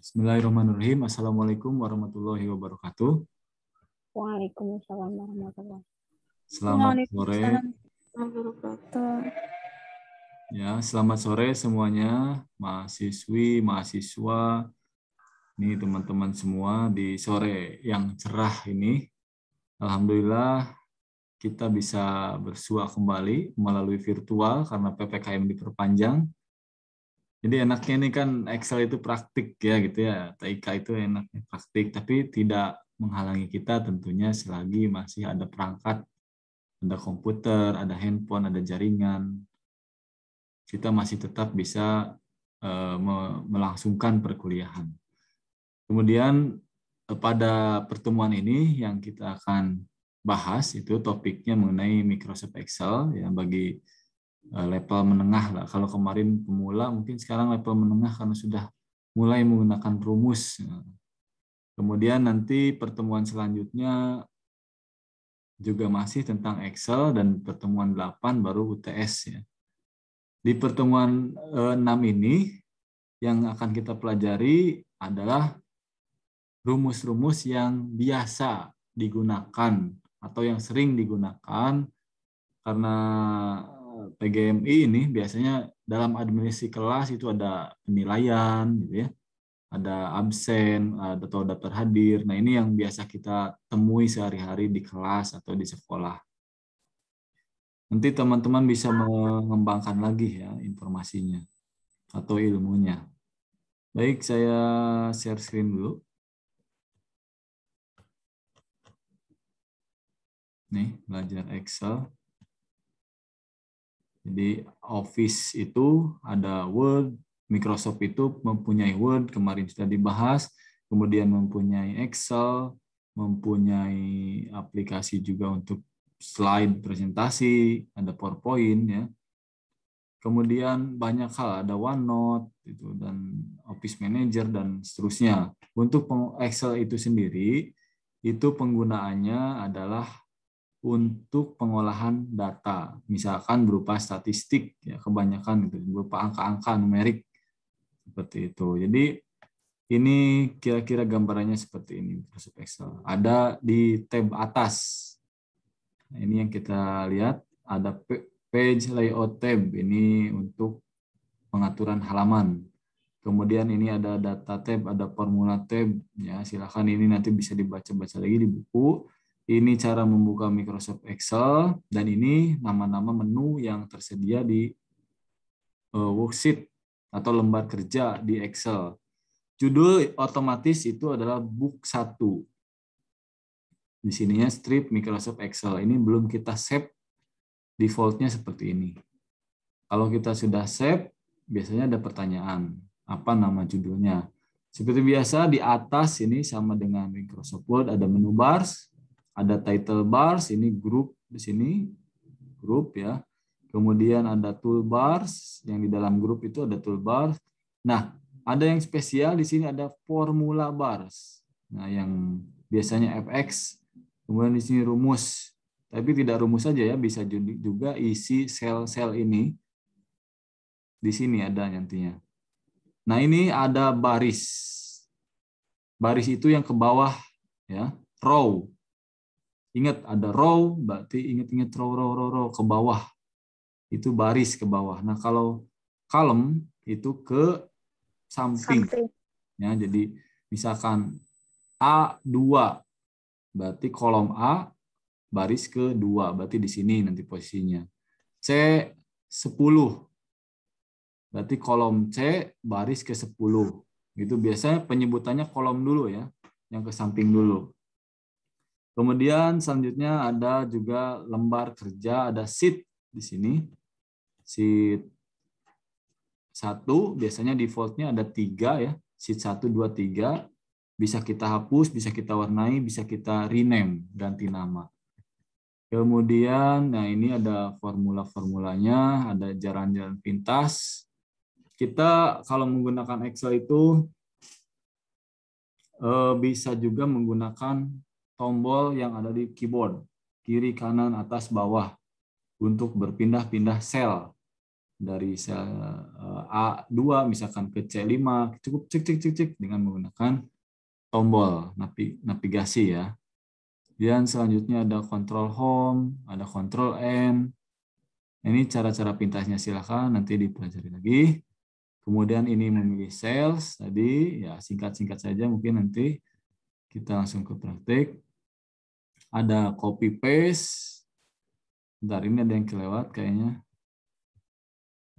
Bismillahirrahmanirrahim. Assalamualaikum warahmatullahi wabarakatuh. Waalaikumsalam warahmatullahi Selamat sore. wabarakatuh. Ya, selamat sore semuanya, mahasiswi, mahasiswa, ini teman-teman semua di sore yang cerah ini. Alhamdulillah kita bisa bersua kembali melalui virtual karena PPKM diperpanjang. Jadi enaknya ini kan Excel itu praktik ya gitu ya. TIK itu enaknya praktik, tapi tidak menghalangi kita tentunya selagi masih ada perangkat, ada komputer, ada handphone, ada jaringan. Kita masih tetap bisa melangsungkan perkuliahan. Kemudian pada pertemuan ini yang kita akan bahas itu topiknya mengenai Microsoft Excel ya bagi level menengah lah. Kalau kemarin pemula, mungkin sekarang level menengah karena sudah mulai menggunakan rumus. Kemudian nanti pertemuan selanjutnya juga masih tentang Excel dan pertemuan 8 baru UTS ya. Di pertemuan 6 ini yang akan kita pelajari adalah rumus-rumus yang biasa digunakan atau yang sering digunakan karena PGMI ini biasanya dalam administrasi kelas itu ada penilaian gitu ya. Ada absen atau daftar hadir. Nah, ini yang biasa kita temui sehari-hari di kelas atau di sekolah. Nanti teman-teman bisa mengembangkan lagi ya informasinya atau ilmunya. Baik, saya share screen dulu. Nih, belajar Excel. Jadi Office itu ada Word, Microsoft itu mempunyai Word, kemarin sudah dibahas, kemudian mempunyai Excel, mempunyai aplikasi juga untuk slide presentasi, ada PowerPoint ya. Kemudian banyak hal, ada OneNote itu dan Office Manager dan seterusnya. Untuk Excel itu sendiri itu penggunaannya adalah untuk pengolahan data, misalkan berupa statistik, ya kebanyakan itu berupa angka-angka numerik seperti itu. Jadi ini kira-kira gambarannya seperti ini Microsoft Excel. Ada di tab atas. Nah, ini yang kita lihat ada page layout tab ini untuk pengaturan halaman. Kemudian ini ada data tab, ada formula tab. Ya, silakan ini nanti bisa dibaca-baca lagi di buku. Ini cara membuka Microsoft Excel dan ini nama-nama menu yang tersedia di worksheet atau lembar kerja di Excel. Judul otomatis itu adalah book 1. Di sininya strip Microsoft Excel. Ini belum kita save, defaultnya seperti ini. Kalau kita sudah save, biasanya ada pertanyaan. Apa nama judulnya? Seperti biasa di atas ini sama dengan Microsoft Word ada menu bars, ada title bars, ini grup di sini, grup ya. Kemudian ada toolbars, yang di dalam grup itu ada toolbars. Nah, ada yang spesial di sini ada formula bars. Nah, yang biasanya FX, kemudian di sini rumus. Tapi tidak rumus saja ya, bisa juga isi sel-sel ini. Di sini ada nantinya. Nah, ini ada baris. Baris itu yang ke bawah ya, row. Ingat ada row, berarti ingat row ke bawah. Itu baris ke bawah. Nah, kalau column itu ke samping. Ya, jadi misalkan A2 berarti kolom A baris ke-2, berarti di sini nanti posisinya. C10 berarti kolom C baris ke-10. Gitu biasanya penyebutannya kolom dulu ya, yang ke samping dulu. Kemudian selanjutnya ada juga lembar kerja, ada sheet di sini. Sheet 1 biasanya defaultnya ada 3 ya. Sheet 1, 2, 3. Bisa kita hapus, bisa kita warnai, bisa kita rename, ganti nama. Kemudian, nah ini ada formula-formulanya, ada jalan-jalan pintas. Kita kalau menggunakan Excel itu bisa juga menggunakan tombol yang ada di keyboard, kiri, kanan, atas, bawah, untuk berpindah-pindah sel. dari sel A2 misalkan ke C5, cukup cek dengan menggunakan tombol navigasi ya. Dan selanjutnya ada control home, ada control N. Ini cara-cara pintasnya, silakan nanti dipelajari lagi. Kemudian ini memilih sales tadi, ya singkat-singkat saja, mungkin nanti kita langsung ke praktik. Ada copy paste. Bentar, ini ada yang kelewat kayaknya.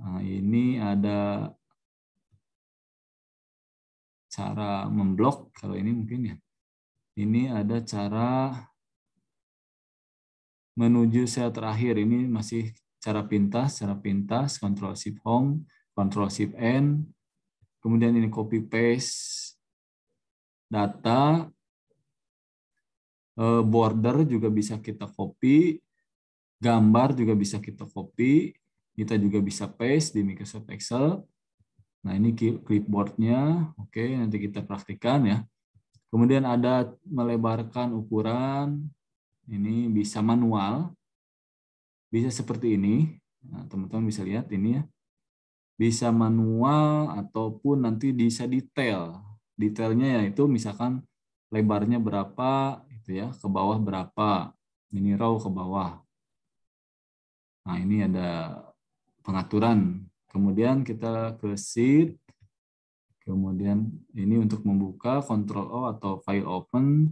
Nah, ini ada cara memblok, kalau ini mungkin ya. Ini ada cara menuju sel terakhir, ini masih cara pintas, Ctrl Shift Home, Ctrl Shift N. Kemudian ini copy paste data, border juga bisa kita copy, gambar juga bisa kita copy, kita juga bisa paste di Microsoft Excel. Nah, ini clipboard-nya. Oke, nanti kita praktikkan ya. Kemudian ada melebarkan ukuran, ini bisa manual, bisa seperti ini. Nah, teman-teman bisa lihat ini ya. Bisa manual ataupun nanti bisa detail. Detailnya yaitu misalkan lebarnya berapa, itu ya, ke bawah berapa, ini row ke bawah. Nah, ini ada pengaturan. Kemudian kita ke sheet. Kemudian ini untuk membuka Ctrl O atau file open.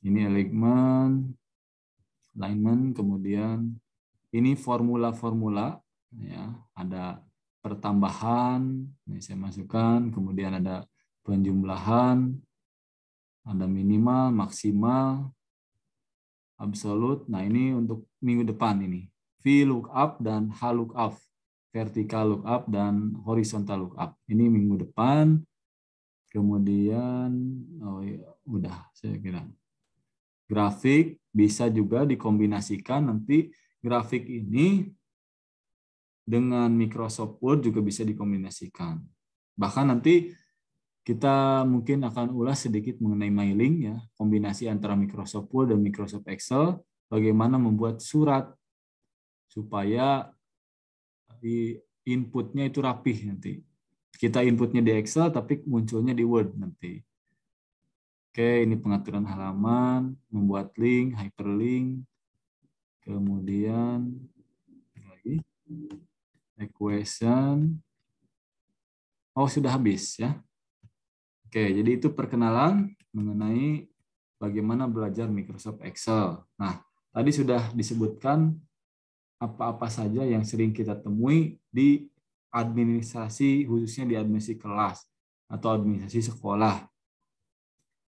Ini alignment, kemudian ini formula-formula ya, ada pertambahan, ini saya masukkan, kemudian ada penjumlahan, ada minimal, maksimal, absolut. Nah, ini untuk minggu depan ini. VLOOKUP dan HLOOKUP. Vertical lookup dan horizontal lookup. Ini minggu depan. Kemudian, udah saya kira. Grafik bisa juga dikombinasikan, nanti grafik ini dengan Microsoft Word juga bisa dikombinasikan. Bahkan nanti kita mungkin akan ulas sedikit mengenai mailing ya, kombinasi antara Microsoft Word dan Microsoft Excel, bagaimana membuat surat supaya inputnya itu rapih nanti. Kita inputnya di Excel tapi munculnya di Word nanti. Oke, ini pengaturan halaman, membuat link, hyperlink, kemudian lagi equation. Oh, sudah habis ya. Oke, jadi itu perkenalan mengenai bagaimana belajar Microsoft Excel. Nah, tadi sudah disebutkan apa-apa saja yang sering kita temui di administrasi, khususnya di administrasi kelas atau administrasi sekolah.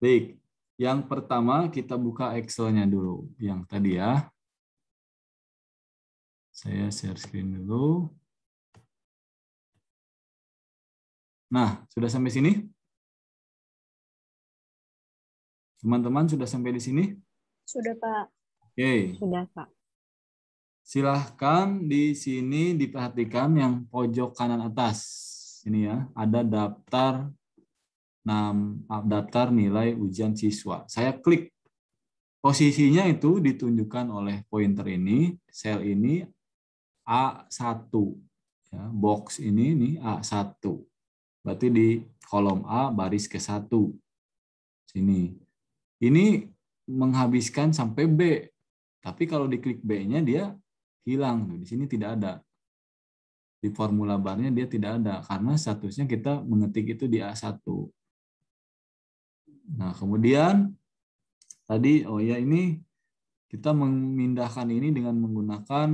Baik, yang pertama kita buka Excel-nya dulu. Yang tadi ya. Saya share screen dulu. Nah, sudah sampai sini? Teman-teman sudah sampai di sini? Sudah, Pak. Oke. Sudah, Pak. Silahkan di sini diperhatikan yang pojok kanan atas. Ini ya, ada daftar nilai ujian siswa. Saya klik. Posisinya itu ditunjukkan oleh pointer ini, sel ini A1. Ya, box ini A1. Berarti di kolom A baris ke-1. Sini. Ini menghabiskan sampai B. Tapi kalau diklik B-nya dia hilang. Di sini tidak ada. Di formula barnya dia tidak ada. Karena statusnya kita mengetik itu di A1. Nah, kemudian tadi, ini kita memindahkan ini dengan menggunakan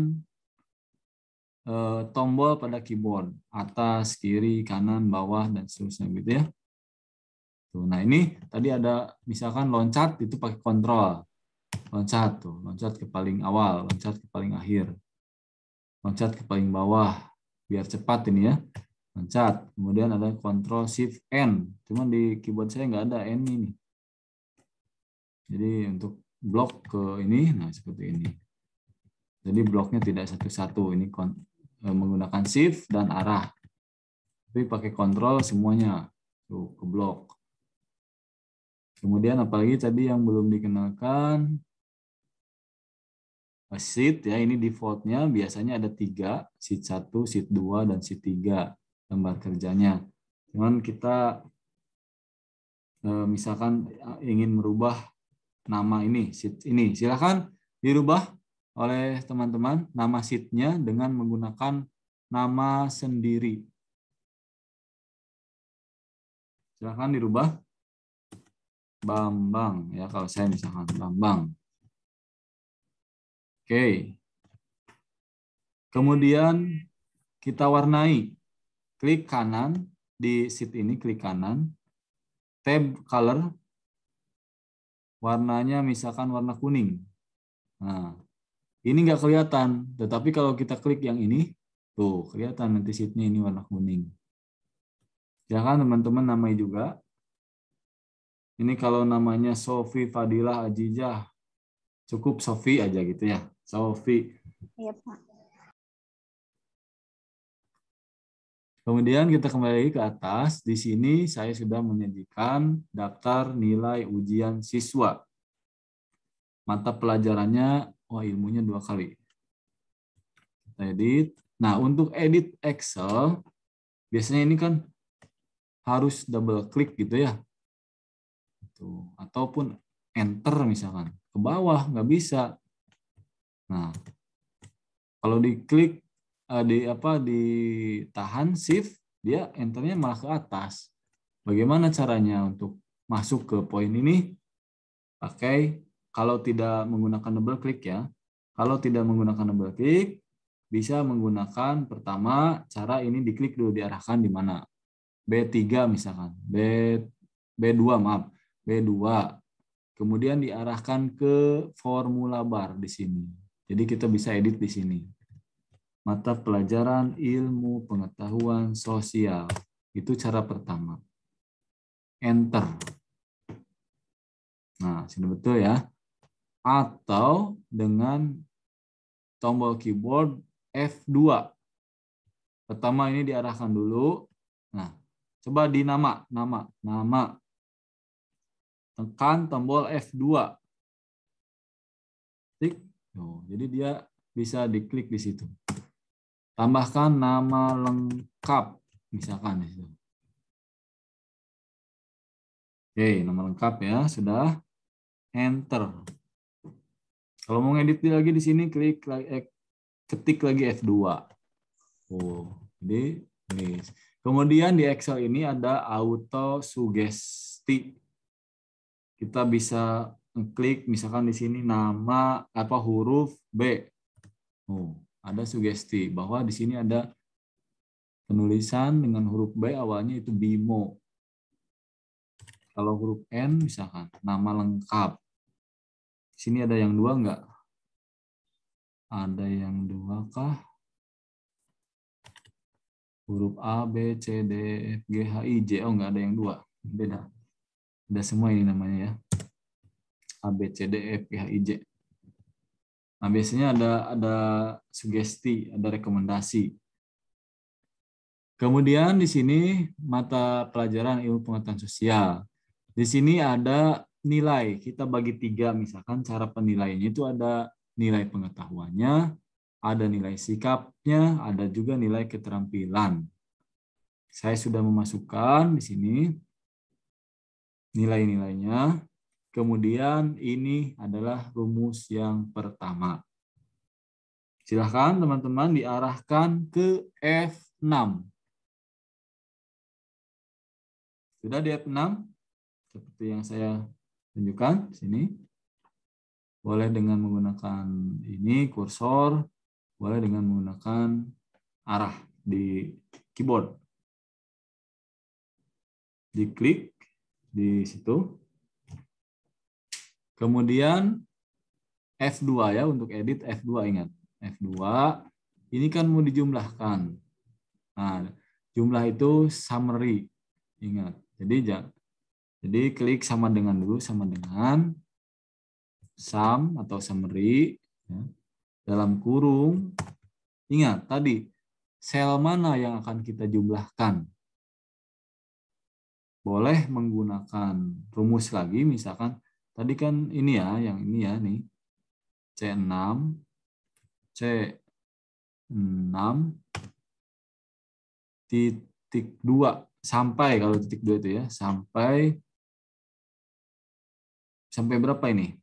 tombol pada keyboard. Atas, kiri, kanan, bawah, dan seterusnya gitu ya. Nah, ini tadi ada misalkan loncat itu pakai kontrol. Loncat ke paling awal, loncat ke paling akhir. Loncat ke paling bawah biar cepat ini ya. Loncat. Kemudian ada Ctrl Shift N. Cuman di keyboard saya nggak ada N ini. Jadi untuk blok ke ini, nah seperti ini. Jadi bloknya tidak satu-satu. Ini menggunakan Shift dan arah. Tapi pakai kontrol semuanya. Tuh, ke blok. Kemudian apalagi tadi yang belum dikenalkan, sheet ya, ini defaultnya biasanya ada 3, sheet 1, sheet 2, dan sheet 3 lembar kerjanya. Cuman kita misalkan ingin merubah nama ini, sheet ini, silakan dirubah oleh teman-teman nama sheet-nya dengan menggunakan nama sendiri. Silakan dirubah Bambang ya, kalau saya misalkan Bambang. Oke. Kemudian kita warnai. Klik kanan di sheet ini, klik kanan. Tab color. Warnanya misalkan warna kuning. Nah, ini nggak kelihatan. Tetapi kalau kita klik yang ini, tuh kelihatan nanti sheet-nya ini warna kuning. Silakan teman-teman namai juga. Ini kalau namanya Sofi Fadilah Ajijah, cukup Sofi aja gitu ya. Sofi. Iya, Pak. Kemudian kita kembali ke atas. Di sini saya sudah menyajikan daftar nilai ujian siswa. Mata pelajarannya, ilmunya 2 kali. Kita edit. Nah, untuk edit Excel, biasanya ini kan harus double klik gitu ya. Ataupun enter misalkan. Ke bawah, nggak bisa. Nah, kalau diklik, ditahan shift, dia enternya malah ke atas. Bagaimana caranya untuk masuk ke poin ini? Pakai, kalau tidak menggunakan double klik ya. Kalau tidak menggunakan double klik, bisa menggunakan pertama cara ini diklik dulu, diarahkan di mana. B3 misalkan. B2 maaf. B2. Kemudian diarahkan ke formula bar di sini. Jadi kita bisa edit di sini. Mata pelajaran ilmu pengetahuan sosial. Itu cara pertama. Enter. Nah, sudah betul ya. Atau dengan tombol keyboard F2. Pertama ini diarahkan dulu. Nah, coba di nama. Tekan tombol F2. Klik. Jadi dia bisa diklik di situ. Tambahkan nama lengkap, misalkan. Oke, nama lengkap ya, sudah. Enter. Kalau mau ngedit lagi di sini, ketik lagi F2. Jadi kemudian di Excel ini ada auto sugesti. Kita bisa klik misalkan di sini nama huruf B. Ada sugesti bahwa di sini ada penulisan dengan huruf B awalnya itu Bimo. Kalau huruf N misalkan nama lengkap. Di sini ada yang 2 enggak? Ada yang 2 kah? Huruf A, B, C, D, F, G, H, I, J. Enggak ada yang 2. Beda. Ada semua ini namanya ya. A, B, C, D, F, G, H, I, J. Nah, biasanya ada sugesti, ada rekomendasi. Kemudian di sini mata pelajaran ilmu pengetahuan sosial. Di sini ada nilai. Kita bagi 3 misalkan cara penilaiannya itu ada nilai pengetahuannya, ada nilai sikapnya, ada juga nilai keterampilan. Saya sudah memasukkan di sini nilai-nilainya. Kemudian ini adalah rumus yang pertama. Silahkan teman-teman diarahkan ke F6. Sudah di F6? Seperti yang saya tunjukkan di sini. Boleh dengan menggunakan ini, kursor. Boleh dengan menggunakan arah di keyboard. Diklik di situ. Kemudian F2 ya, untuk edit F2 ingat. F2, ini kan mau dijumlahkan. Nah, jumlah itu summary. Ingat. Jadi klik sama dengan dulu, sama dengan sum atau summary. Ya. Dalam kurung, ingat tadi, sel mana yang akan kita jumlahkan. Boleh menggunakan rumus lagi, misalkan tadi kan ini ya, yang ini ya nih, C6, C6 sampai, kalau titik 2 itu ya, sampai berapa ini?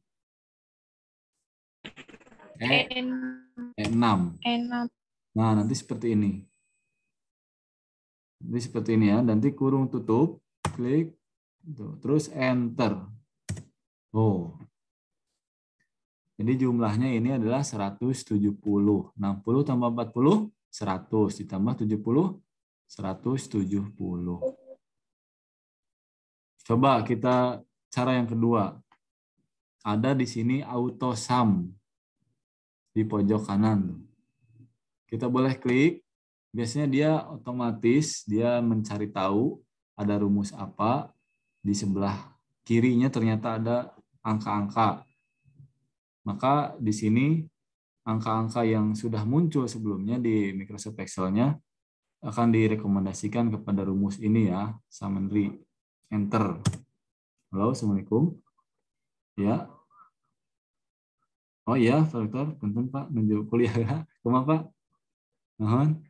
E6. Nah, nanti seperti ini. Jadi seperti ini ya, nanti kurung tutup, klik, terus enter. Oh. Jadi jumlahnya ini adalah 170. 60 tambah 40, 100. Ditambah 70, 170. Coba kita cara yang kedua. Ada di sini auto sum di pojok kanan. Kita boleh klik. Biasanya dia otomatis dia mencari tahu ada rumus apa. Di sebelah kirinya ternyata ada angka-angka. Maka di sini angka-angka yang sudah muncul sebelumnya di Microsoft Excel-nya akan direkomendasikan kepada rumus ini ya, summary. Enter. Halo, Assalamualaikum. Ya. Oh iya, Pak Dokter, punten Pak, menuju kuliah ya. Kumaha Pak? Mohon.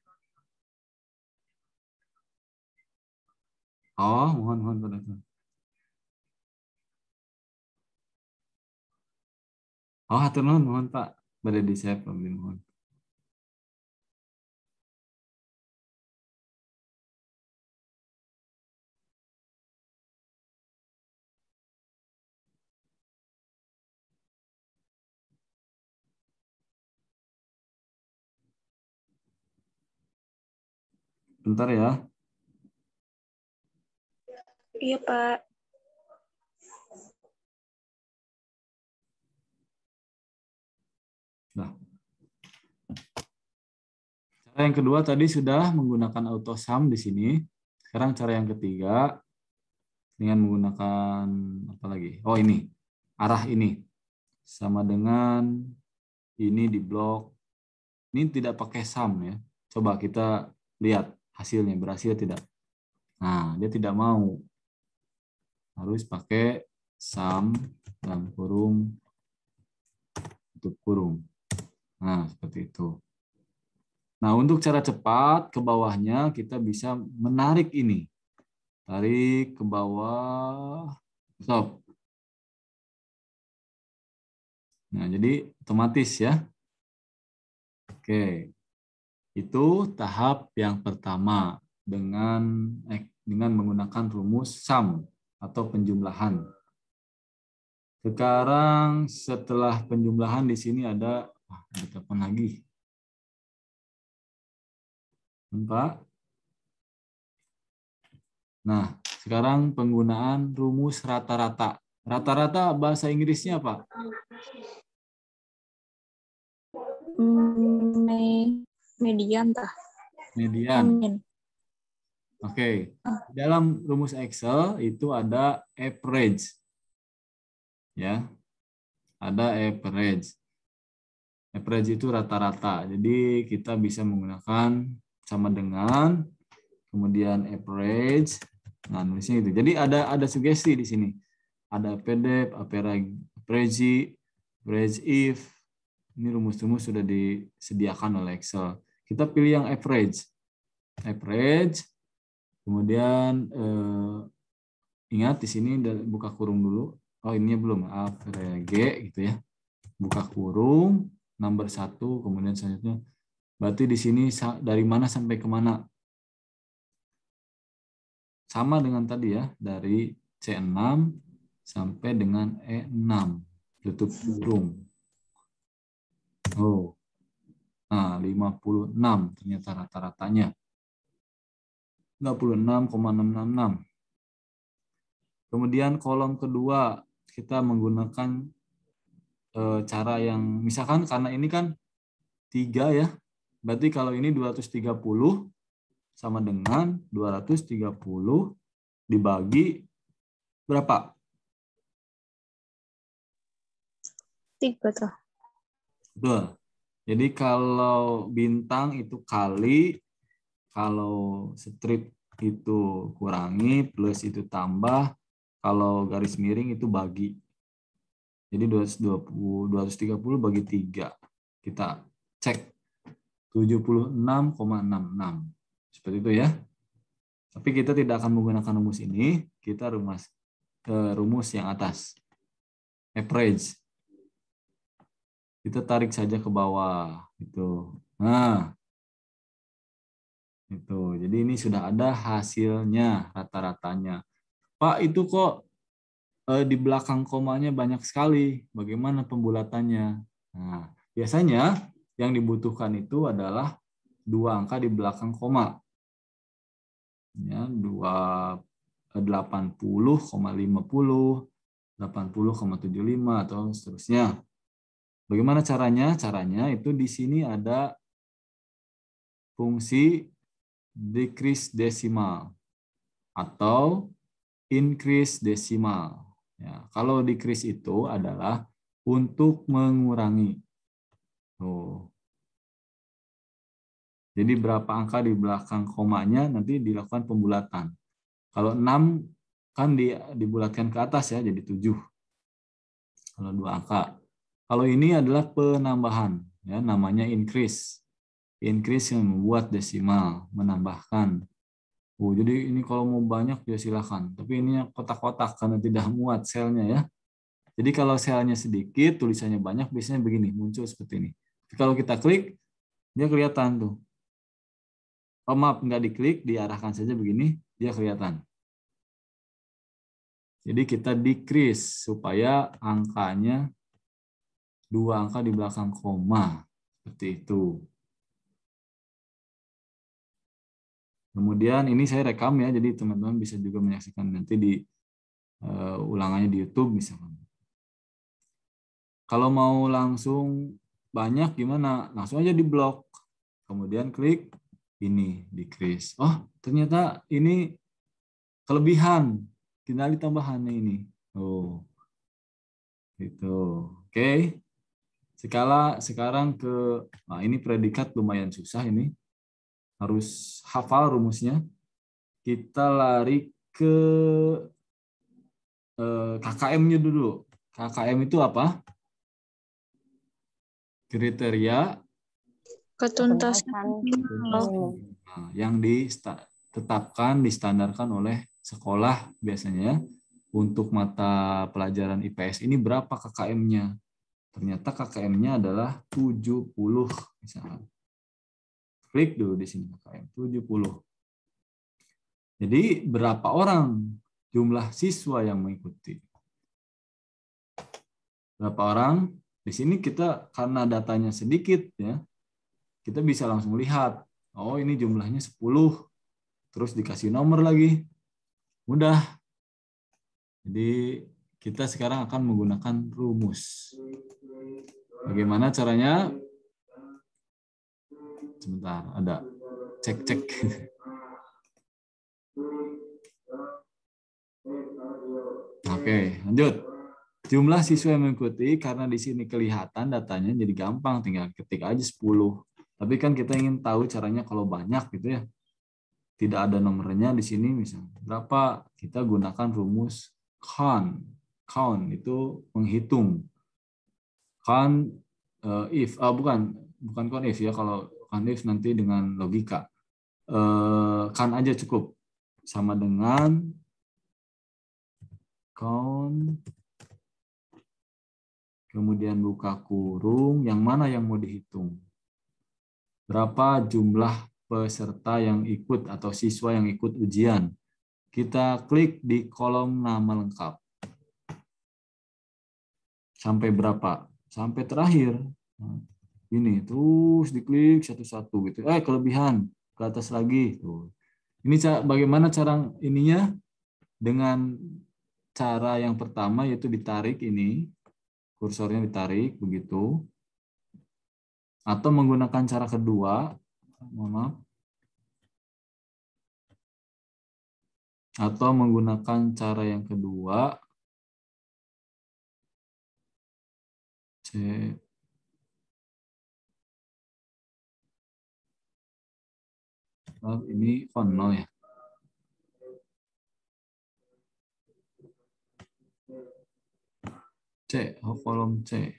Oh, mohon Pak Dokter. Oh, hatur nuhun, mohon Pak. Bade di save, mohon. Bentar ya. Iya, Pak. Nah. Cara yang kedua tadi sudah menggunakan auto sum di sini. Sekarang cara yang ketiga dengan menggunakan apa lagi? Oh, ini. Arah ini. Sama dengan ini di blok. Ini tidak pakai sum ya. Coba kita lihat hasilnya berhasil tidak. Nah, dia tidak mau. Harus pakai sum dalam kurung tutup kurung. Nah, seperti itu. Nah, untuk cara cepat ke bawahnya kita bisa menarik ini. Tarik ke bawah. Stop. Nah, jadi otomatis ya. Oke. Itu tahap yang pertama dengan menggunakan rumus sum atau penjumlahan. Sekarang setelah penjumlahan di sini ada telepon lagi. Pak. Nah, sekarang penggunaan rumus rata-rata. Rata-rata bahasa Inggrisnya apa? Median tah. Median. Oke. Dalam rumus Excel itu ada average. Ya. Ada average. Average itu rata-rata. Jadi kita bisa menggunakan sama dengan kemudian average. Nah, nulisnya itu. Jadi ada sugesti di sini. Ada PDEP, average, average if. Ini rumus-rumus sudah disediakan oleh Excel. Kita pilih yang average. Average. Kemudian ingat di sini buka kurung dulu. Oh, ini belum. Average gitu ya. Buka kurung. Nomor 1, kemudian selanjutnya. Berarti di sini dari mana sampai kemana? Sama dengan tadi ya. Dari C6 sampai dengan E6. Tutup kurung. Oh. Nah, 56 ternyata rata-ratanya. 56,666. Kemudian kolom kedua kita menggunakan cara yang misalkan karena ini kan 3 ya. Berarti kalau ini 230 sama dengan 230 dibagi berapa? 3 tuh. Betul. Jadi kalau bintang itu kali, kalau strip itu kurangi, plus itu tambah, kalau garis miring itu bagi. Jadi 230 bagi 3. Kita Cek 76,66. Seperti itu ya. Tapi kita tidak akan menggunakan rumus ini, kita rumus yang atas. Average. Kita tarik saja ke bawah gitu. Nah, itu. Jadi ini sudah ada hasilnya, rata-ratanya. Pak, itu kok di belakang komanya banyak sekali. Bagaimana pembulatannya? Nah, biasanya yang dibutuhkan itu adalah 2 angka di belakang koma. Ya, 80,50, 80,75 atau seterusnya. Bagaimana caranya? Caranya itu di sini ada fungsi decrease decimal atau increase decimal. Ya, kalau decrease itu adalah untuk mengurangi. Tuh. Jadi berapa angka di belakang komanya nanti dilakukan pembulatan. Kalau 6 kan dibulatkan ke atas ya, jadi 7. Kalau 2 angka. Kalau ini adalah penambahan, ya namanya increase. Increase yang membuat desimal, menambahkan. Jadi ini kalau mau banyak ya silakan. Tapi ini kotak-kotak karena tidak muat selnya ya. Jadi kalau selnya sedikit, tulisannya banyak, biasanya begini, muncul seperti ini. Tapi kalau kita klik, dia kelihatan tuh. Oh maaf, nggak diklik, diarahkan saja begini, dia kelihatan. Jadi kita decrease supaya angkanya 2 angka di belakang koma. Seperti itu. Kemudian ini saya rekam ya, jadi teman-teman bisa juga menyaksikan nanti di ulangannya di YouTube misalkan. Kalau mau langsung banyak gimana? Langsung aja di blok. Kemudian klik ini, decrease. Oh, ternyata ini kelebihan. Tinggal tambahannya ini. Oh, gitu. Oke. Sekarang nah ini predikat lumayan susah ini. Harus hafal rumusnya. Kita lari ke KKM-nya dulu. KKM itu apa? Kriteria Ketuntasan minimum. Nah, yang ditetapkan, distandarkan oleh sekolah biasanya untuk mata pelajaran IPS ini berapa KKM-nya? Ternyata KKM-nya adalah 70 misalnya. Klik dulu di sini KKM 70. Jadi berapa orang jumlah siswa yang mengikuti? Berapa orang? Di sini kita karena datanya sedikit ya, kita bisa langsung lihat. Oh, ini jumlahnya 10. Terus dikasih nomor lagi. Mudah. Jadi kita sekarang akan menggunakan rumus. Bagaimana caranya? Sebentar, ada cek-cek. Oke, lanjut. Jumlah siswa yang mengikuti, karena di sini kelihatan datanya jadi gampang, tinggal ketik aja 10. Tapi kan kita ingin tahu caranya kalau banyak gitu ya. Tidak ada nomornya di sini misalnya. Berapa? Kita gunakan rumus count. Count itu menghitung. Count if, bukan count if ya, kalau count if nanti dengan logika. Count aja cukup. Sama dengan count kemudian buka kurung, yang mana yang mau dihitung? Berapa jumlah peserta yang ikut atau siswa yang ikut ujian? Kita klik di kolom nama lengkap. Sampai berapa? Sampai terakhir. Ini terus diklik satu-satu gitu. Kelebihan ke atas lagi. Tuh. Ini bagaimana cara ininya? Dengan cara yang pertama yaitu ditarik ini. Kursornya ditarik begitu. Atau menggunakan cara kedua, mohon maaf, atau menggunakan cara yang kedua, ini font 0 ya. C, kolom C.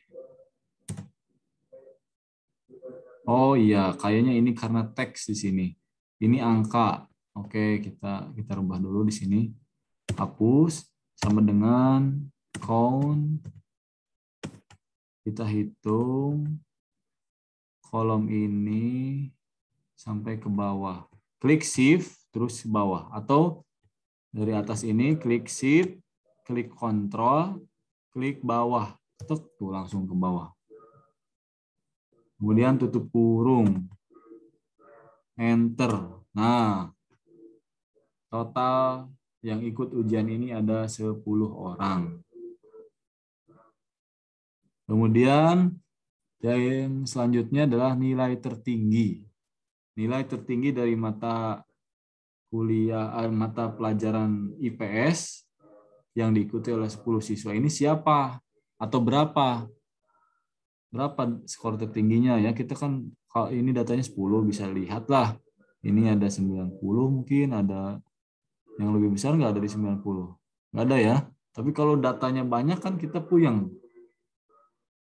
Oh iya, kayaknya ini karena teks di sini. Ini angka. Oke, kita rubah dulu di sini. Hapus sama dengan count. Kita hitung kolom ini sampai ke bawah. Klik shift terus ke bawah, atau dari atas ini klik shift, klik control, klik bawah. Tuh langsung ke bawah. Kemudian tutup kurung. Enter. Nah, total yang ikut ujian ini ada 10 orang. Kemudian yang selanjutnya adalah nilai tertinggi. Nilai tertinggi dari mata pelajaran IPS yang diikuti oleh 10 siswa ini siapa atau berapa? Berapa skor tertingginya ya? Kita kan kalau ini datanya 10 bisa lihatlah. Ini ada 90 mungkin, ada yang lebih besar nggak dari 90? Nggak ada ya. Tapi kalau datanya banyak kan kita puyeng.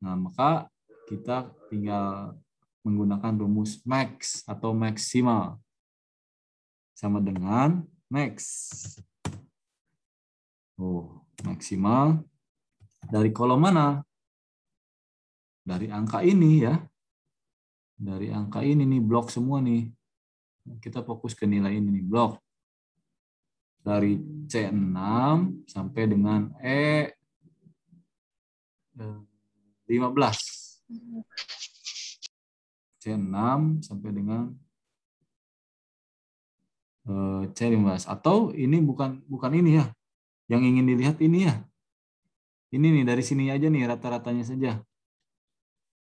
Nah, maka kita tinggal menggunakan rumus max atau maksimal. Sama dengan max. Oh, maksimal dari kolom mana? Dari angka ini ya. Dari angka ini nih, blok semua nih. Kita fokus ke nilai ini nih, blok. Dari C6 sampai dengan E15. C6 sampai dengan C15. Atau ini bukan ini ya. Yang ingin dilihat ini ya. Ini nih, dari sini aja nih, rata-ratanya saja.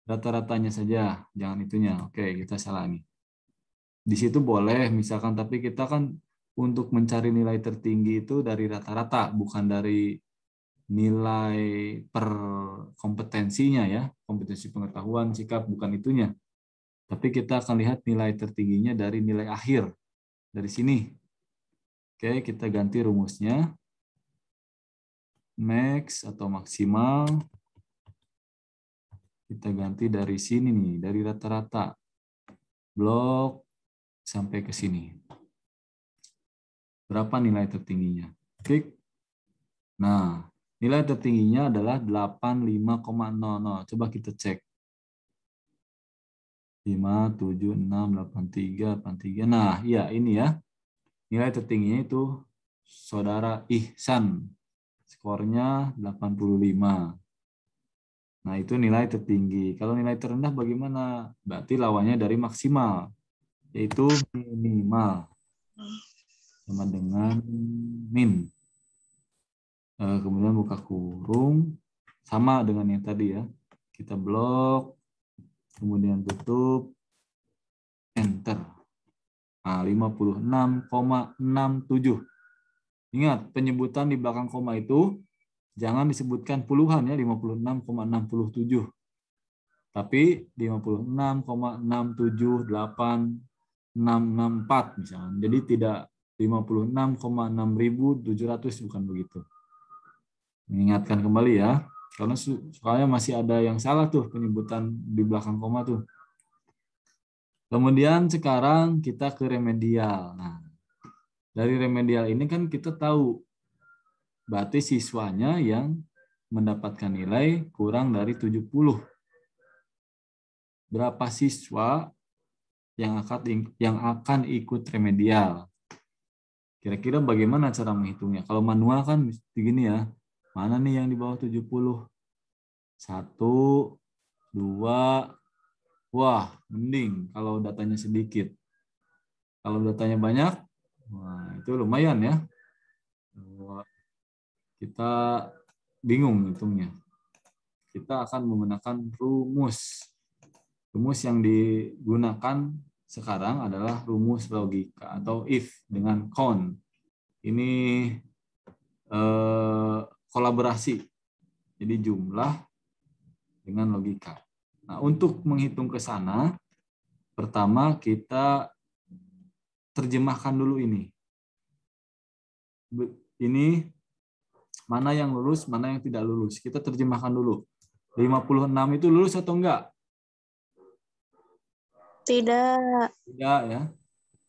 Rata-ratanya saja, jangan itunya. Oke, kita salah nih. Di situ boleh misalkan, tapi kita kan untuk mencari nilai tertinggi itu dari rata-rata, bukan dari nilai per kompetensinya ya, kompetensi pengetahuan, sikap, bukan itunya. Tapi kita akan lihat nilai tertingginya dari nilai akhir, dari sini. Oke, kita ganti rumusnya. Max atau maksimal, kita ganti dari sini nih, dari rata-rata. Blok sampai ke sini. Berapa nilai tertingginya? Klik. Nah, nilai tertingginya adalah 85,00. Coba kita cek. 5, 7, 6, 8, 3, 8, 3. Nah, iya ini ya. Nilai tertingginya itu Saudara Ihsan. Skornya 85. Nah, itu nilai tertinggi. Kalau nilai terendah bagaimana? Berarti lawannya dari maksimal, yaitu minimal. Sama dengan min. Kemudian buka kurung. Sama dengan yang tadi ya. Kita blok. Kemudian tutup. Enter. Nah, 56,67. Ingat, penyebutan di belakang koma itu jangan disebutkan puluhan ya, 56,67. Tapi 56,678,664 misalnya. Jadi tidak 56,6.700, bukan begitu. Mengingatkan kembali ya, karena soalnya masih ada yang salah tuh penyebutan di belakang koma tuh. Kemudian sekarang kita ke remedial. Nah, dari remedial ini kan kita tahu berarti siswanya yang mendapatkan nilai kurang dari 70. Berapa siswa yang akan ikut remedial? Kira-kira bagaimana cara menghitungnya? Kalau manual kan begini ya. Mana nih yang di bawah 70? 1, 2. Wah, mending kalau datanya sedikit. Kalau datanya banyak, wah, itu lumayan ya. Kita bingung hitungnya. Kita akan menggunakan rumus. Rumus yang digunakan sekarang adalah rumus logika atau if dengan count. Ini kolaborasi. Jadi jumlah dengan logika. Nah, untuk menghitung ke sana, pertama kita terjemahkan dulu ini. Ini mana yang lulus, mana yang tidak lulus. Kita terjemahkan dulu. 56 itu lulus atau enggak? Tidak. Tidak ya.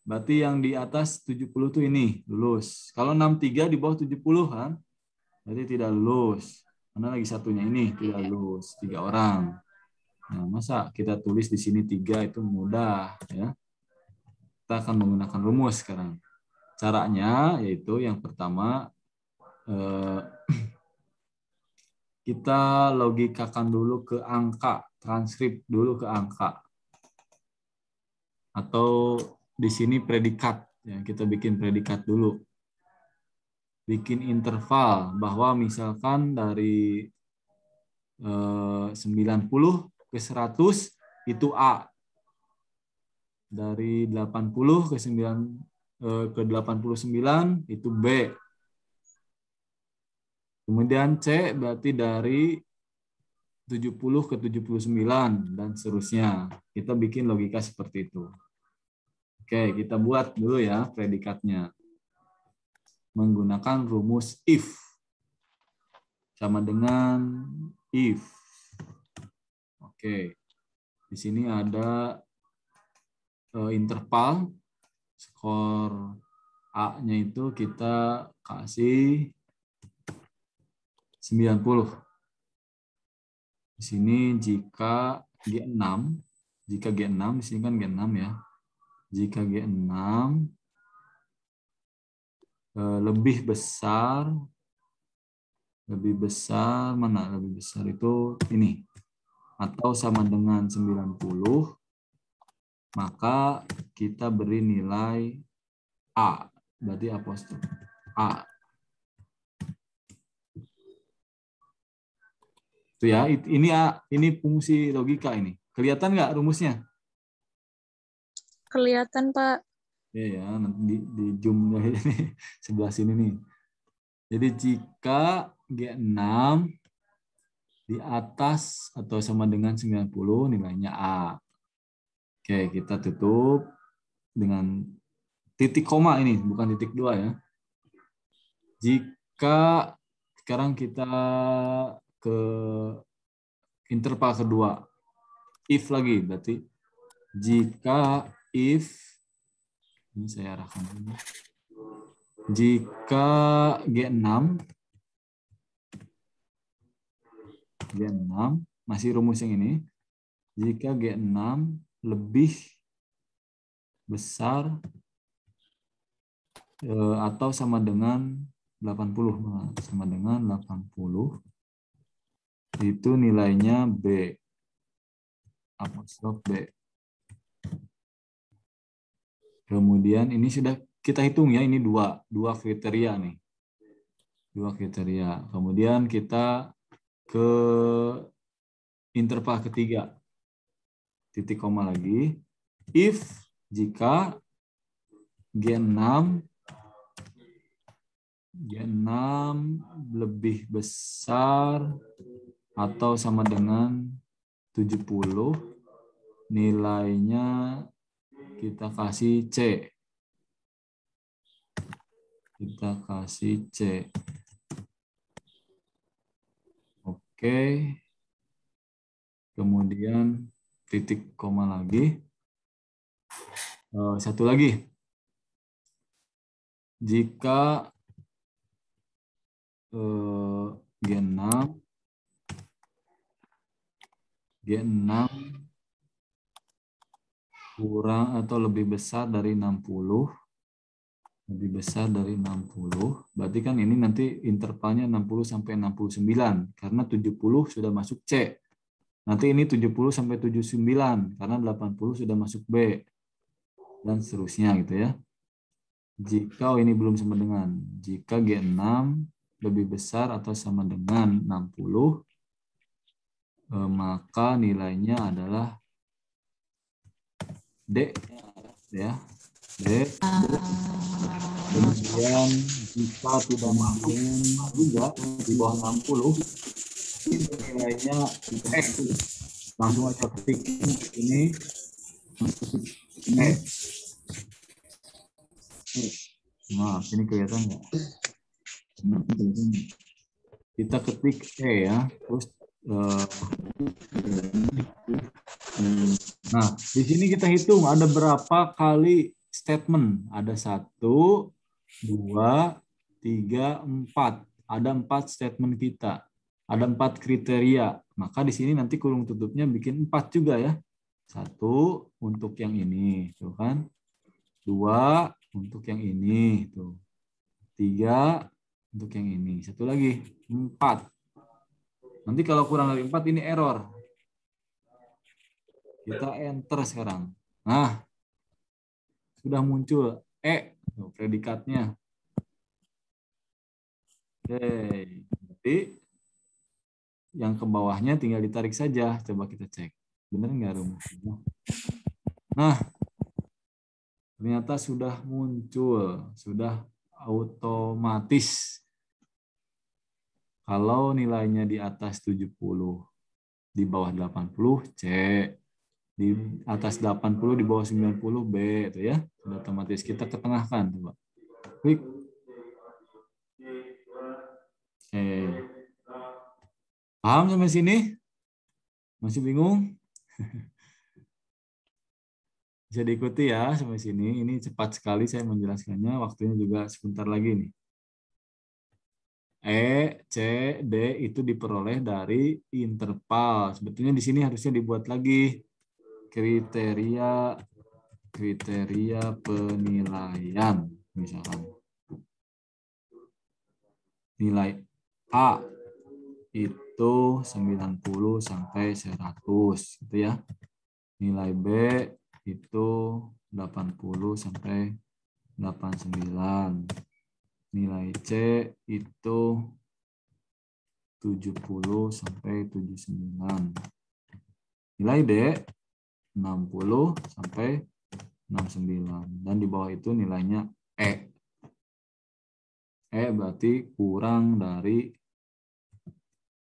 Berarti yang di atas 70 itu ini lulus. Kalau 63 di bawah 70 kan, berarti tidak lulus. Mana lagi satunya ini tidak lulus, 3 orang. Nah, masa kita tulis di sini 3 itu mudah ya. Kita akan menggunakan rumus sekarang. Caranya yaitu yang pertama kita logikakan dulu ke angka, transkrip dulu ke angka. Atau di sini predikat, ya, kita bikin predikat dulu. Bikin interval bahwa misalkan dari 90 ke 100 itu A. Dari 80 ke 89 itu B. Kemudian C berarti dari 70 ke 79 dan seterusnya. Kita bikin logika seperti itu. Oke, kita buat dulu ya predikatnya. Menggunakan rumus if. Sama dengan if. Oke. Di sini ada interval. Skor A-nya itu kita kasih 90. Di sini jika G6, di sini kan G6 ya. Jika G6 lebih besar mana? Lebih besar itu ini. Atau sama dengan 90, maka kita beri nilai A. Berarti apostrof A. Itu ya, ini fungsi logika ini. Kelihatan nggak rumusnya? Kelihatan, Pak. Ya, nanti di zoom sebelah sini nih. Jadi jika G6 di atas atau sama dengan 90 nilainya A. Oke, kita tutup dengan titik koma ini, bukan titik 2 ya. Jika sekarang kita ke interval kedua. If lagi, berarti jika if, ini saya arahkan dulu. Jika G6 masih rumus yang ini. Jika G6 lebih besar atau sama dengan 80, sama dengan 80, itu nilainya B. Apostrof B. Kemudian ini sudah kita hitung ya, ini dua kriteria nih. 2 kriteria. Kemudian kita ke interval ketiga. Titik koma lagi. If jika G6 lebih besar atau sama dengan 70, nilainya kita kasih C. Kita kasih C. Oke. Kemudian titik koma lagi. Satu lagi. Jika G6 kurang atau lebih besar dari 60, berarti kan ini nanti intervalnya 60 sampai 69 karena 70 sudah masuk C. Nanti ini 70 sampai 79 karena 80 sudah masuk B dan seterusnya gitu ya. Jika ini belum sama dengan, jika G6 lebih besar atau sama dengan 60, maka nilainya adalah D ya. D. Kemudian jika tidak mampu juga di bawah 60, nilainya X. Langsung aja ketik ini X. Nah, ini kelihatan nggak? Kita ketik E ya, terus Nah, di sini kita hitung ada berapa kali statement. Ada 1, 2, 3, 4. Ada 4 statement kita. Ada 4 kriteria. Maka di sini nanti kurung tutupnya bikin 4 juga ya. 1 untuk yang ini, tuh kan. 2 untuk yang ini, tuh. 3 untuk yang ini. Satu lagi, 4. Nanti kalau kurang dari 4 ini error. Kita enter sekarang. Nah, sudah muncul predikatnya. Oke, berarti yang ke bawahnya tinggal ditarik saja. Coba kita cek. Benar nggak rumusnya? Nah, ternyata sudah muncul. Sudah otomatis. Kalau nilainya di atas 70, di bawah 80, C. Di atas 80, di bawah 90, B. Itu ya. Sudah otomatis kita ketengahkan. Coba. Klik. Oke. Paham sampai sini? Masih bingung? Bisa diikuti ya sampai sini. Ini cepat sekali saya menjelaskannya. Waktunya juga sebentar lagi nih. E, C, D itu diperoleh dari interval. Sebetulnya di sini harusnya dibuat lagi kriteria penilaian. Misalkan nilai A itu 90 sampai 100 gitu ya. Nilai B itu 80 sampai 89. Nilai C itu 70 sampai 79. Nilai D 60 sampai 69. Dan di bawah itu nilainya E. E berarti kurang dari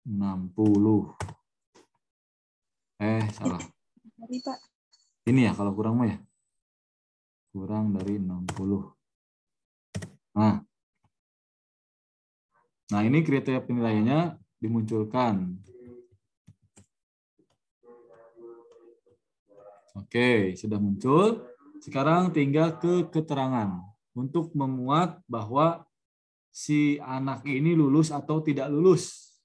60. Salah. Ini ya kalau kurang mah ya. Kurang dari 60. Nah, ini kriteria penilaiannya dimunculkan. Oke, sudah muncul. Sekarang tinggal ke keterangan untuk memuat bahwa si anak ini lulus atau tidak lulus.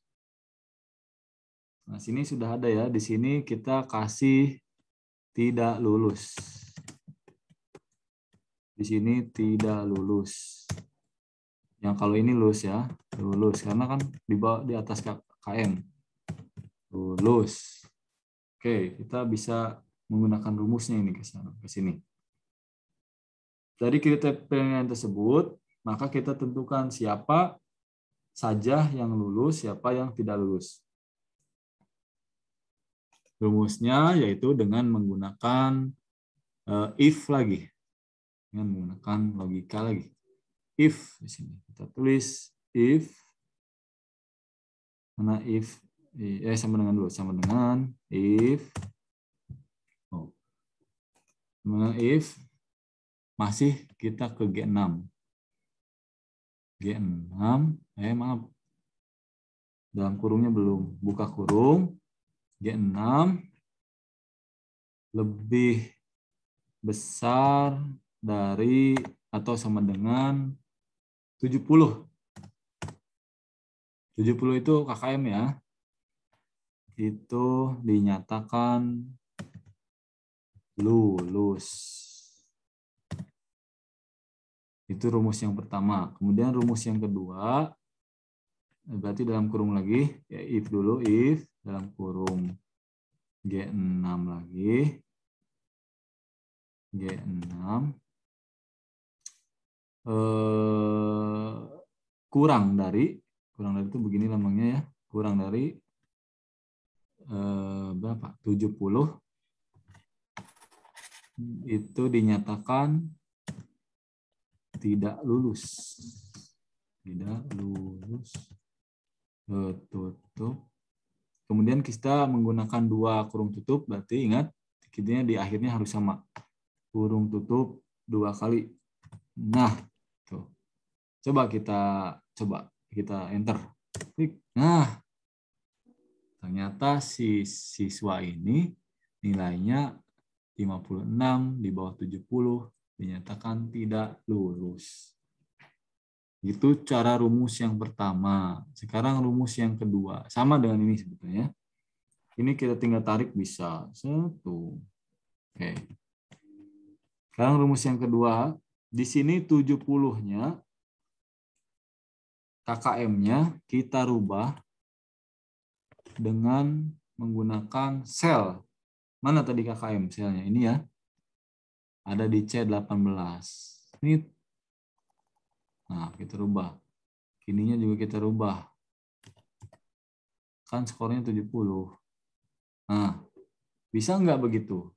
Nah, sini sudah ada ya. Di sini kita kasih tidak lulus. Di sini tidak lulus. Yang kalau ini lulus ya, lulus karena kan di atas KM. Lulus. Oke, kita bisa menggunakan rumusnya ini ke sini. Dari kriteria penilaian tersebut, maka kita tentukan siapa saja yang lulus, siapa yang tidak lulus. Rumusnya yaitu dengan menggunakan if lagi. Dengan menggunakan logika lagi. If di sini kita tulis if, mana if sama dengan dulu, sama dengan if, if masih kita ke G6. G6, maaf, dalam kurungnya belum, buka kurung, G6 lebih besar dari atau sama dengan 70. 70 itu KKM ya. Itu dinyatakan lulus. Itu rumus yang pertama. Kemudian rumus yang kedua, berarti dalam kurung lagi, ya if dulu, if dalam kurung G6 lagi. G6 kurang dari itu begini lambangnya ya, kurang dari berapa? 70 itu dinyatakan tidak lulus. Tidak lulus. Tutup. Kemudian kita menggunakan 2 kurung tutup, berarti ingat kitanya di akhirnya harus sama. Kurung tutup 2 kali. Nah, tuh. Coba kita enter. Klik. Nah, ternyata si siswa ini nilainya 56, di bawah 70, dinyatakan tidak lulus. Itu cara rumus yang pertama. Sekarang rumus yang kedua. Sama dengan ini sebetulnya. Ini kita tinggal tarik bisa. 1. Oke. Sekarang rumus yang kedua. Di sini 70-nya, KKM-nya kita rubah dengan menggunakan sel. Mana tadi KKM selnya? Ini ya. Ada di C18. Ini. Nah, kita rubah. Kininya juga kita rubah. Kan skornya 70. Nah, bisa nggak begitu?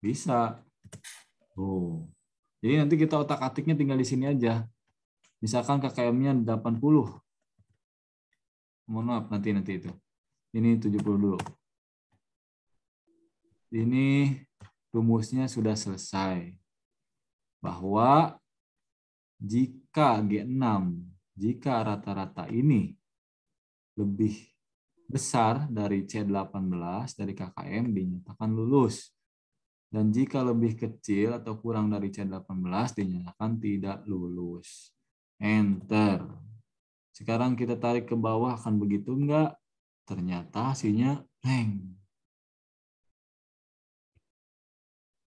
Bisa. Oh. Jadi nanti kita otak-atiknya tinggal di sini aja. Misalkan KKM-nya 80. Mohon maaf, nanti itu. Ini 70 dulu. Ini rumusnya sudah selesai. Bahwa jika G6, jika rata-rata ini lebih besar dari C18, dari KKM, dinyatakan lulus. Dan jika lebih kecil atau kurang dari C18, dinyatakan tidak lulus. Enter. Sekarang kita tarik ke bawah, akan begitu enggak? Ternyata hasilnya blank.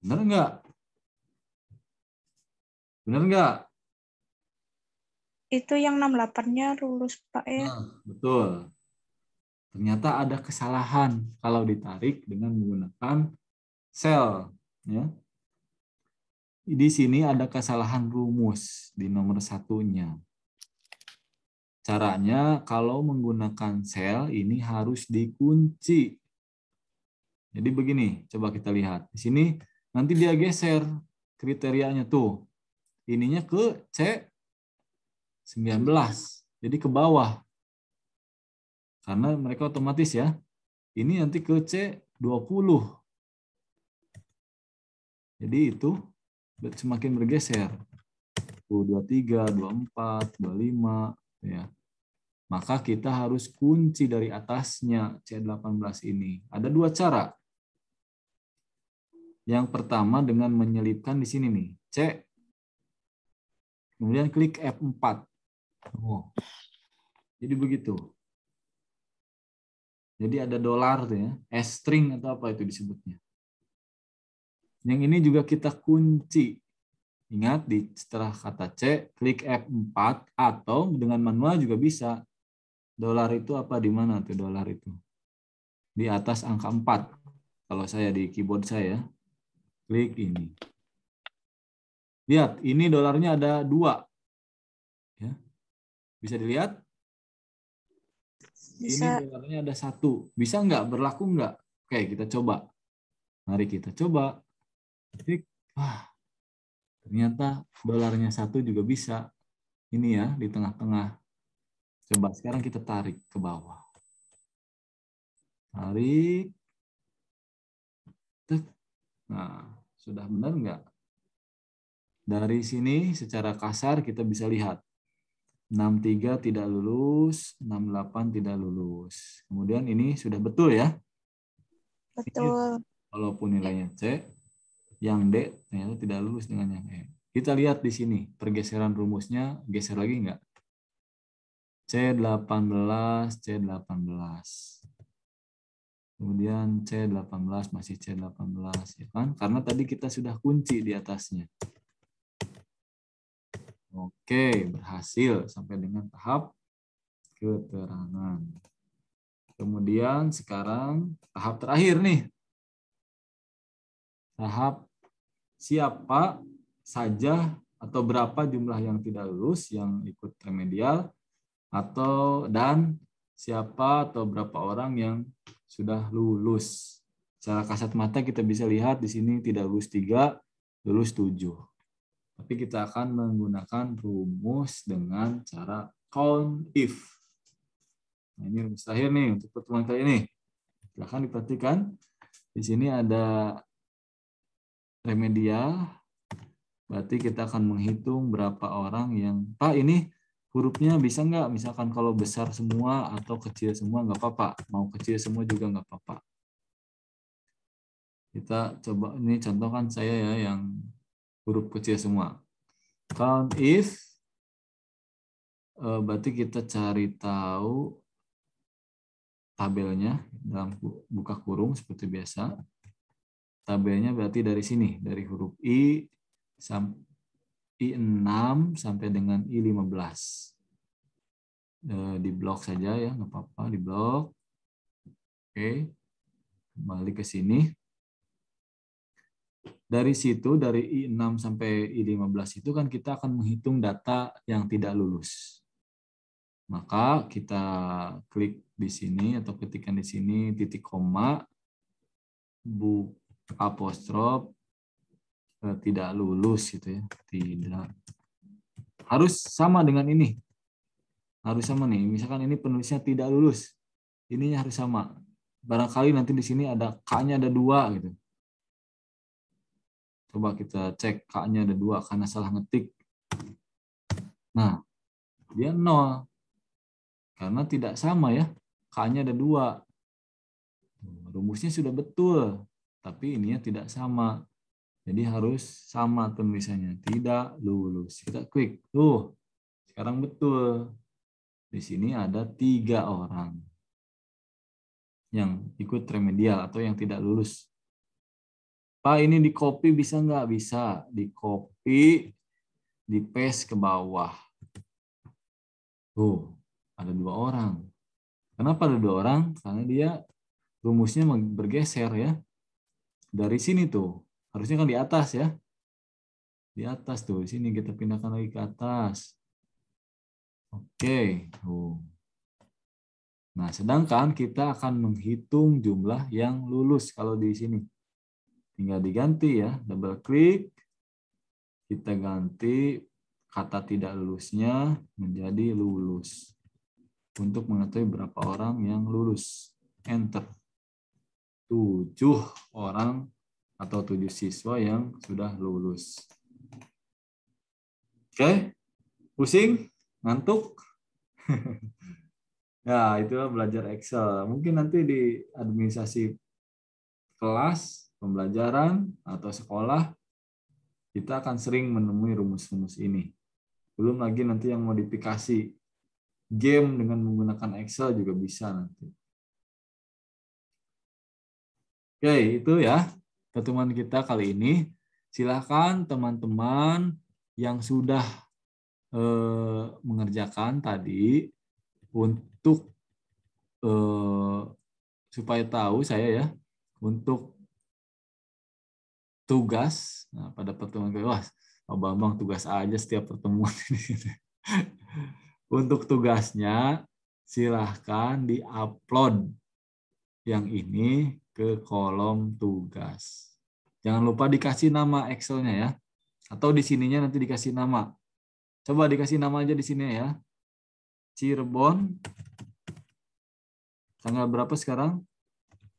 Benar enggak? Benar enggak? Itu yang 68-nya lulus, Pak ya. Nah, betul. Ternyata ada kesalahan kalau ditarik dengan menggunakan sel. Ya. Di sini ada kesalahan rumus di nomor 1-nya. Caranya kalau menggunakan sel ini harus dikunci. Jadi begini, coba kita lihat. Di sini nanti dia geser kriterianya tuh. Ininya ke C19. Jadi ke bawah. Karena mereka otomatis ya. Ini nanti ke C20. Jadi itu semakin bergeser. 23, 24, 25 ya. Maka kita harus kunci dari atasnya C18 ini. Ada dua cara. Yang pertama dengan menyelipkan di sini nih, C. Kemudian klik F4. Oh. Jadi begitu. Jadi ada dolar tuh ya, S-string atau apa itu disebutnya. Yang ini juga kita kunci. Ingat setelah kata C, klik F4 atau dengan manual juga bisa. Dolar itu apa di mana tuh dolar itu? Di atas angka 4. Kalau saya di keyboard saya, klik ini. Lihat, ini dolarnya ada 2. Ya. Bisa dilihat? Bisa. Ini dolarnya ada 1. Bisa nggak? Berlaku nggak? Oke, kita coba. Mari kita coba. Klik. Wah, ternyata dolarnya 1 juga bisa. Ini ya, di tengah-tengah. Coba sekarang kita tarik ke bawah. Tarik. Nah, sudah benar nggak? Dari sini secara kasar kita bisa lihat. 63 tidak lulus, 68 tidak lulus. Kemudian ini sudah betul ya? Betul. Ini, walaupun nilainya C, yang D ternyata tidak lulus dengan yang E. Kita lihat di sini, pergeseran rumusnya, geser lagi nggak? C18, C18. Kemudian C18 masih C18 ya kan? Karena tadi kita sudah kunci di atasnya. Oke, berhasil sampai dengan tahap keterangan. Kemudian sekarang tahap terakhir nih. Tahap siapa saja atau berapa jumlah yang tidak lulus yang ikut remedial dan siapa atau berapa orang yang sudah lulus. Secara kasat mata kita bisa lihat di sini tidak lulus 3, lulus 7. Tapi kita akan menggunakan rumus dengan cara count if. Nah, ini rumus terakhir nih untuk pertemuan kali ini. Silahkan diperhatikan. Di sini ada remedial. Berarti kita akan menghitung berapa orang yang, Pak ini hurufnya bisa nggak? Misalkan kalau besar semua atau kecil semua nggak apa-apa. Mau kecil semua juga nggak apa-apa. Kita coba, ini contoh kan saya ya yang huruf kecil semua. Count if, berarti kita cari tahu tabelnya dalam buka kurung seperti biasa. Tabelnya berarti dari sini, dari huruf I I6 sampai dengan I15. Di blok saja ya, nggak apa-apa, di blok. Oke, kembali ke sini. Dari situ, dari I6 sampai I15 itu kan kita akan menghitung data yang tidak lulus. Maka kita klik di sini atau ketikkan di sini titik koma, apostrof, tidak lulus gitu ya. Tidak. Harus sama dengan ini. Harus sama nih. Misalkan ini penulisnya tidak lulus. Ininya harus sama. Barangkali nanti di sini ada K-nya ada 2 gitu. Coba kita cek K-nya ada 2 karena salah ngetik. Nah, dia 0. Karena tidak sama ya. K-nya ada 2. Rumusnya sudah betul. Tapi ininya tidak sama. Jadi harus sama tulisannya. Tidak lulus. Kita klik. Tuh, sekarang betul. Di sini ada 3 orang yang ikut remedial atau yang tidak lulus. Pak, ini di copy bisa nggak? Bisa. Di copy, di paste ke bawah. Tuh, ada 2 orang. Kenapa ada 2 orang? Karena dia rumusnya bergeser ya. Dari sini tuh. Harusnya kan di atas ya. Di atas tuh. Sini kita pindahkan lagi ke atas. Oke. Nah, sedangkan kita akan menghitung jumlah yang lulus kalau di sini. Tinggal diganti ya, double klik. Kita ganti kata tidak lulusnya menjadi lulus. Untuk mengetahui berapa orang yang lulus. Enter. 7 orang atau 7 siswa yang sudah lulus. Oke? Pusing? Ngantuk? Ya, itulah belajar Excel. Mungkin nanti di administrasi kelas, pembelajaran, atau sekolah, kita akan sering menemui rumus-rumus ini. Belum lagi nanti yang modifikasi game dengan menggunakan Excel juga bisa nanti. Oke, itu ya pertemuan kita kali ini. Silakan teman-teman yang sudah mengerjakan tadi untuk supaya tahu saya ya, untuk tugas. Nah, pada pertemuan kedua, Pak Bambang tugas aja setiap pertemuan ini. Untuk tugasnya silahkan di-upload yang ini ke kolom tugas. Jangan lupa dikasih nama Excel-nya ya. Atau di sininya nanti dikasih nama. Coba dikasih nama aja di sini ya. Cirebon. Tanggal berapa sekarang?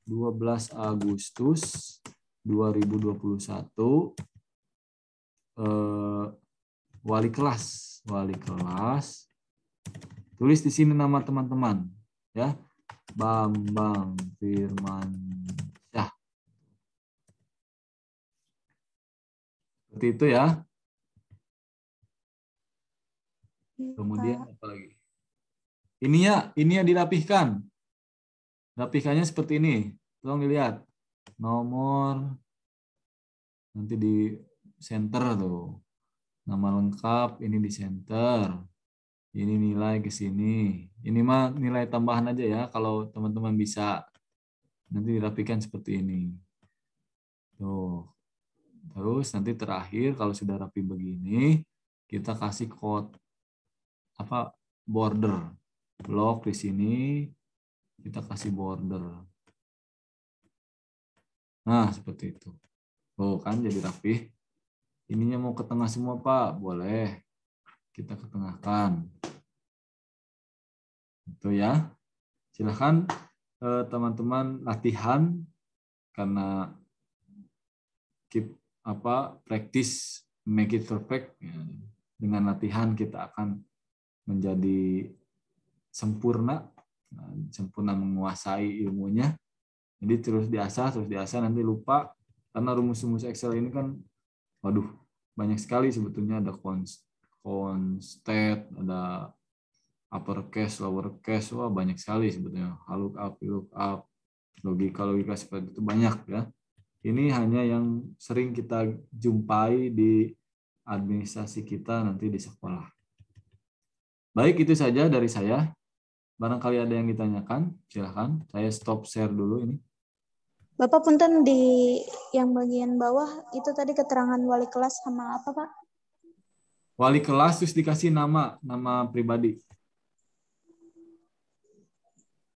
12 Agustus 2021. Wali kelas. Tulis di sini nama teman-teman ya. Bambang Firmansyah. Seperti itu ya. Kemudian apa lagi? Ini ya dirapihkan. Rapihkannya seperti ini. Tolong dilihat. Nomor nanti di center tuh. Nama lengkap ini di center. Ini nilai ke sini. Ini mah nilai tambahan aja ya kalau teman-teman bisa. Nanti dirapikan seperti ini. Tuh. Terus nanti terakhir kalau sudah rapi begini, kita kasih code border. Blok di sini kita kasih border. Nah, seperti itu. Oh, kan jadi rapi. Ininya mau ke tengah semua, Pak. Boleh. Kita ketengahkan. Itu ya. Silahkan teman-teman latihan karena practice make it perfect. Dengan latihan kita akan menjadi sempurna menguasai ilmunya. Jadi terus diasah nanti lupa Karena rumus-rumus Excel ini kan, waduh, banyak sekali sebetulnya. Ada constat, ada uppercase, lowercase, wah banyak sekali sebetulnya. Lookup, lookup, logika seperti itu banyak ya. Ini hanya yang sering kita jumpai di administrasi kita nanti di sekolah. Baik, itu saja dari saya. Barangkali ada yang ditanyakan, silahkan. Saya stop share dulu ini. Bapak punten di yang bagian bawah itu tadi keterangan wali kelas sama apa Pak? Wali kelas terus dikasih nama pribadi.